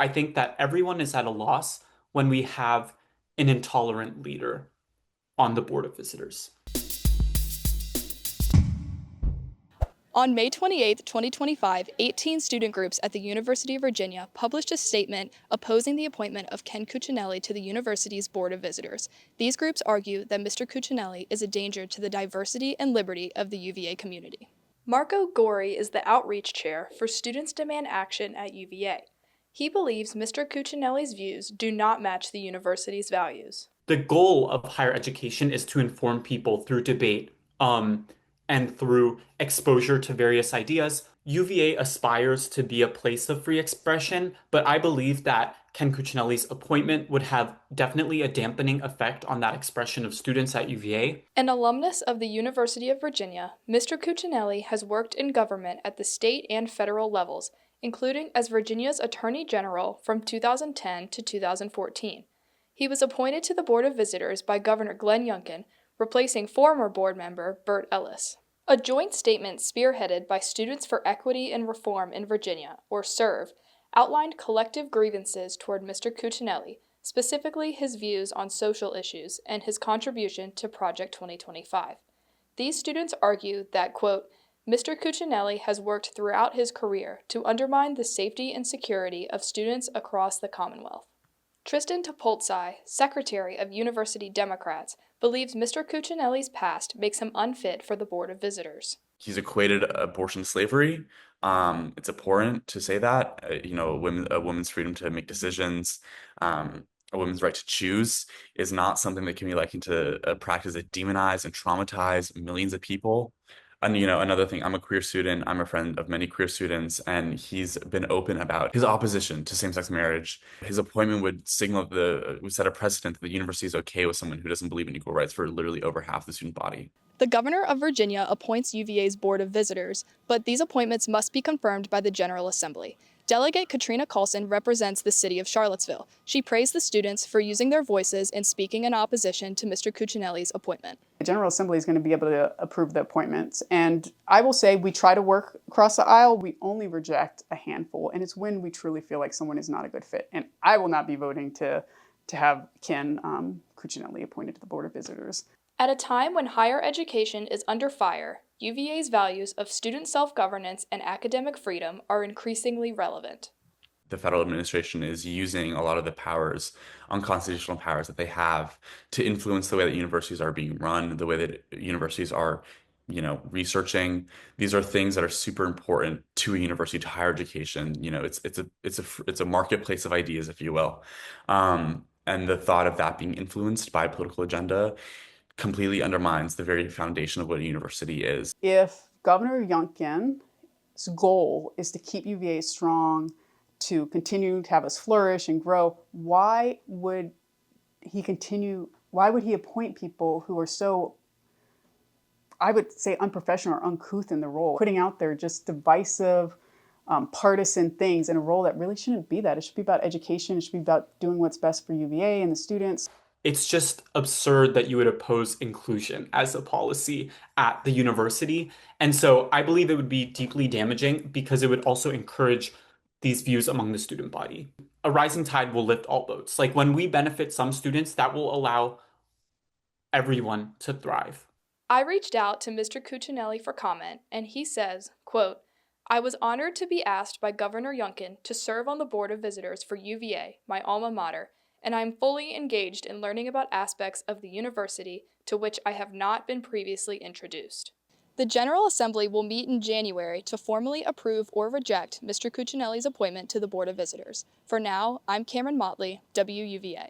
I think that everyone is at a loss when we have an intolerant leader on the Board of Visitors. On May 28, 2025, 18 student groups at the University of Virginia published a statement opposing the appointment of Ken Cuccinelli to the university's Board of Visitors. These groups argue that Mr. Cuccinelli is a danger to the diversity and liberty of the UVA community. Marco Gori is the outreach chair for Students Demand Action at UVA. He believes Mr. Cuccinelli's views do not match the university's values. The goal of higher education is to inform people through debate, and through exposure to various ideas. UVA aspires to be a place of free expression, but I believe that Ken Cuccinelli's appointment would have definitely a dampening effect on that expression of students at UVA. An alumnus of the University of Virginia, Mr. Cuccinelli has worked in government at the state and federal levels, including as Virginia's Attorney General from 2010 to 2014. He was appointed to the Board of Visitors by Governor Glenn Youngkin, replacing former board member Burt Ellis. A joint statement spearheaded by Students for Equity and Reform in Virginia, or SERV, outlined collective grievances toward Mr. Cuccinelli, specifically his views on social issues and his contribution to Project 2025. These students argue that, quote, Mr. Cuccinelli has worked throughout his career to undermine the safety and security of students across the Commonwealth. Tristan Topoltsai, Secretary of University Democrats, believes Mr. Cuccinelli's past makes him unfit for the Board of Visitors. He's equated abortion slavery. It's abhorrent to say that. A woman's freedom to make decisions, a woman's right to choose is not something that can be likened to a practice that demonized and traumatized millions of people. And another thing, I'm a queer student. I'm a friend of many queer students, and he's been open about his opposition to same-sex marriage. His appointment would set a precedent that the university is okay with someone who doesn't believe in equal rights for literally over half the student body. The Governor of Virginia appoints UVA's Board of Visitors, but these appointments must be confirmed by the General Assembly. Delegate Katrina Callsen represents the city of Charlottesville. She praised the students for using their voices and speaking in opposition to Mr. Cuccinelli's appointment. The General Assembly is going to be able to approve the appointments. And I will say we try to work across the aisle. We only reject a handful. And it's when we truly feel like someone is not a good fit. And I will not be voting to have Ken Cuccinelli appointed to the Board of Visitors. At a time when higher education is under fire, UVA's values of student self-governance and academic freedom are increasingly relevant. The federal administration is using a lot of the powers, unconstitutional powers that they have to influence the way that universities are being run, the way that universities are, researching. These are things that are super important to a university, to higher education. It's a marketplace of ideas, if you will. And the thought of that being influenced by a political agenda completely undermines the very foundation of what a university is. If Governor Youngkin's goal is to keep UVA strong, to continue to have us flourish and grow, why would he appoint people who are so, I would say, unprofessional or uncouth in the role, putting out there just divisive, partisan things in a role that really shouldn't be that. It should be about education. It should be about doing what's best for UVA and the students. It's just absurd that you would oppose inclusion as a policy at the university. And so I believe it would be deeply damaging because it would also encourage these views among the student body. A rising tide will lift all boats. Like when we benefit some students, that will allow everyone to thrive. I reached out to Mr. Cuccinelli for comment, and he says, quote, I was honored to be asked by Governor Youngkin to serve on the Board of Visitors for UVA, my alma mater, and I am fully engaged in learning about aspects of the university to which I have not been previously introduced. The General Assembly will meet in January to formally approve or reject Mr. Cuccinelli's appointment to the Board of Visitors. For now, I'm Cameron Mottley, WUVA.